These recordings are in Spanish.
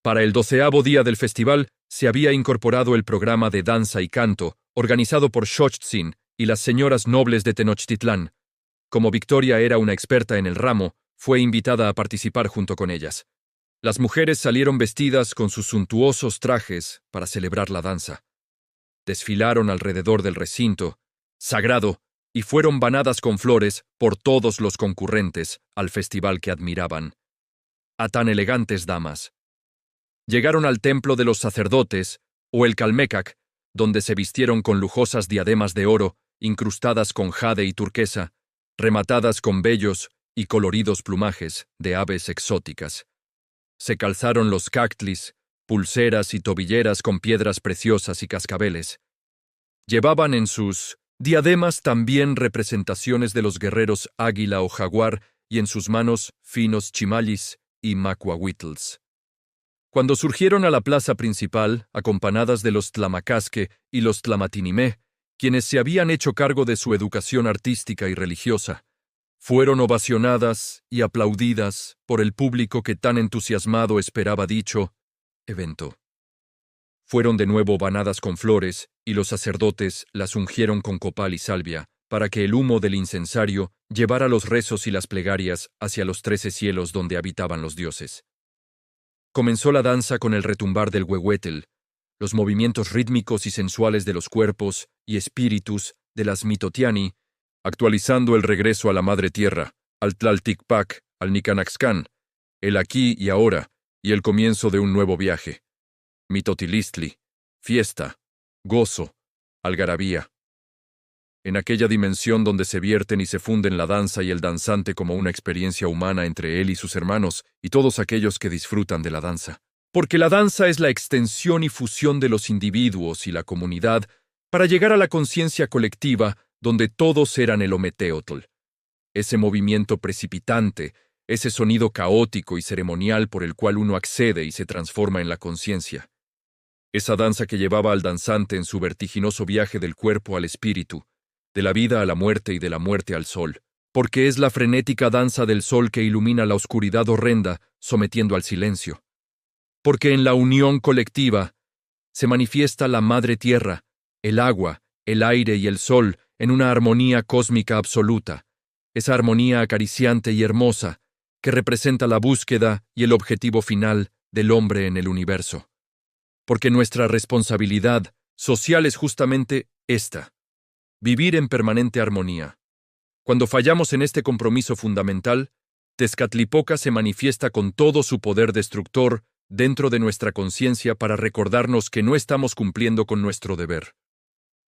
Para el 12º día del festival se había incorporado el programa de danza y canto, organizado por Xochtzin y las señoras nobles de Tenochtitlán. Como Victoria era una experta en el ramo, fue invitada a participar junto con ellas. Las mujeres salieron vestidas con sus suntuosos trajes para celebrar la danza. Desfilaron alrededor del recinto sagrado y fueron banadas con flores por todos los concurrentes al festival que admiraban a tan elegantes damas. Llegaron al templo de los sacerdotes, o el Calmecac, donde se vistieron con lujosas diademas de oro, incrustadas con jade y turquesa, rematadas con bellos y coloridos plumajes de aves exóticas. Se calzaron los cactlis, pulseras y tobilleras con piedras preciosas y cascabeles. Llevaban en sus diademas también representaciones de los guerreros águila o jaguar y en sus manos finos chimallis y macuahuitls. Cuando surgieron a la plaza principal, acompañadas de los tlamacasque y los tlamatinimé, quienes se habían hecho cargo de su educación artística y religiosa, fueron ovacionadas y aplaudidas por el público que tan entusiasmado esperaba dicho evento. Fueron de nuevo banadas con flores, y los sacerdotes las ungieron con copal y salvia, para que el humo del incensario llevara los rezos y las plegarias hacia los 13 cielos donde habitaban los dioses. Comenzó la danza con el retumbar del huehuetel, los movimientos rítmicos y sensuales de los cuerpos y espíritus de las mitotiani, actualizando el regreso a la madre tierra, al Tlalticpac, al Nicanaxcán, el aquí y ahora, y el comienzo de un nuevo viaje. Mitotilistli, fiesta, gozo, algarabía. En aquella dimensión donde se vierten y se funden la danza y el danzante como una experiencia humana entre él y sus hermanos y todos aquellos que disfrutan de la danza. Porque la danza es la extensión y fusión de los individuos y la comunidad para llegar a la conciencia colectiva donde todos eran el Ometeotl. Ese movimiento precipitante, ese sonido caótico y ceremonial por el cual uno accede y se transforma en la conciencia. Esa danza que llevaba al danzante en su vertiginoso viaje del cuerpo al espíritu, de la vida a la muerte y de la muerte al sol, porque es la frenética danza del sol que ilumina la oscuridad horrenda, sometiendo al silencio. Porque en la unión colectiva se manifiesta la madre tierra, el agua, el aire y el sol en una armonía cósmica absoluta, esa armonía acariciante y hermosa que representa la búsqueda y el objetivo final del hombre en el universo. Porque nuestra responsabilidad social es justamente esta: vivir en permanente armonía. Cuando fallamos en este compromiso fundamental, Tezcatlipoca se manifiesta con todo su poder destructor dentro de nuestra conciencia para recordarnos que no estamos cumpliendo con nuestro deber.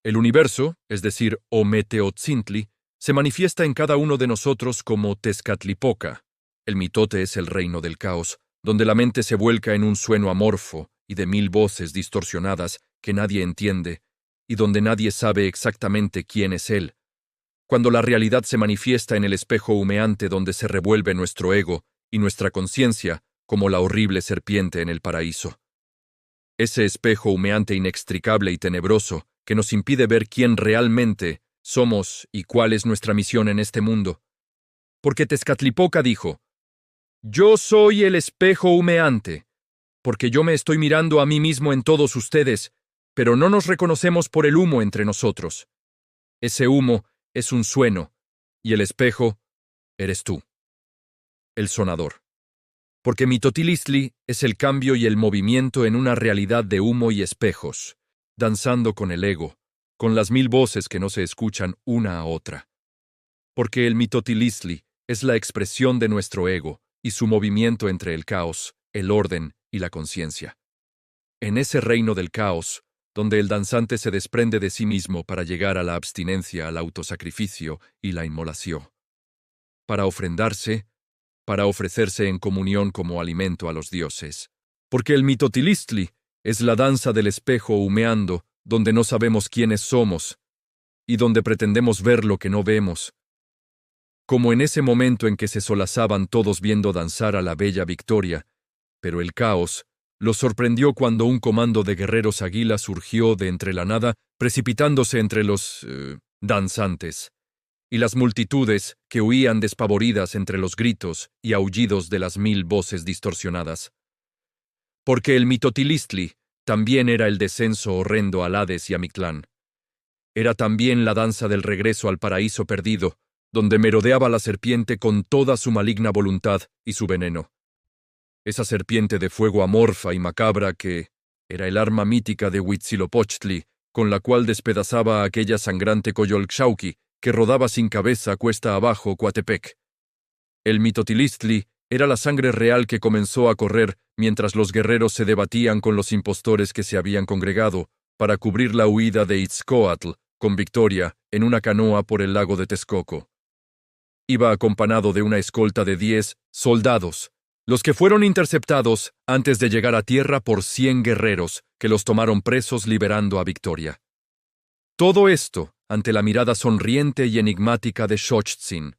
El universo, es decir, Ometeotzintli, se manifiesta en cada uno de nosotros como Tezcatlipoca. El mitote es el reino del caos, donde la mente se vuelca en un sueno amorfo y de 1000 voces distorsionadas que nadie entiende, y donde nadie sabe exactamente quién es él. Cuando la realidad se manifiesta en el espejo humeante donde se revuelve nuestro ego y nuestra conciencia como la horrible serpiente en el paraíso. Ese espejo humeante inextricable y tenebroso que nos impide ver quién realmente somos y cuál es nuestra misión en este mundo. Porque Tezcatlipoca dijo: «Yo soy el espejo humeante, porque yo me estoy mirando a mí mismo en todos ustedes, pero no nos reconocemos por el humo entre nosotros. Ese humo es un sueno, y el espejo eres tú, el sonador. Porque Mitotilistli es el cambio y el movimiento en una realidad de humo y espejos, danzando con el ego, con las 1000 voces que no se escuchan una a otra. Porque el Mitotilistli es la expresión de nuestro ego y su movimiento entre el caos, el orden y la conciencia. En ese reino del caos, donde el danzante se desprende de sí mismo para llegar a la abstinencia, al autosacrificio y la inmolación. Para ofrendarse, para ofrecerse en comunión como alimento a los dioses. Porque el Mitotilistli es la danza del espejo humeando, donde no sabemos quiénes somos, y donde pretendemos ver lo que no vemos. Como en ese momento en que se solazaban todos viendo danzar a la bella Victoria, pero el caos los sorprendió cuando un comando de guerreros águila surgió de entre la nada, precipitándose entre los danzantes, y las multitudes que huían despavoridas entre los gritos y aullidos de las 1000 voces distorsionadas. porque el Mitotilistli también era el descenso horrendo al Hades y a Mictlán. Era también la danza del regreso al paraíso perdido, donde merodeaba la serpiente con toda su maligna voluntad y su veneno. Esa serpiente de fuego amorfa y macabra que era el arma mítica de Huitzilopochtli, con la cual despedazaba a aquella sangrante Coyolxauhqui que rodaba sin cabeza cuesta abajo Coatepec. El Mitotilistli era la sangre real que comenzó a correr mientras los guerreros se debatían con los impostores que se habían congregado para cubrir la huida de Itzcoatl con victoria en una canoa por el lago de Texcoco. Iba acompañado de una escolta de 10 soldados, los que fueron interceptados antes de llegar a tierra por 100 guerreros que los tomaron presos liberando a Victoria. Todo esto ante la mirada sonriente y enigmática de Xochtzin,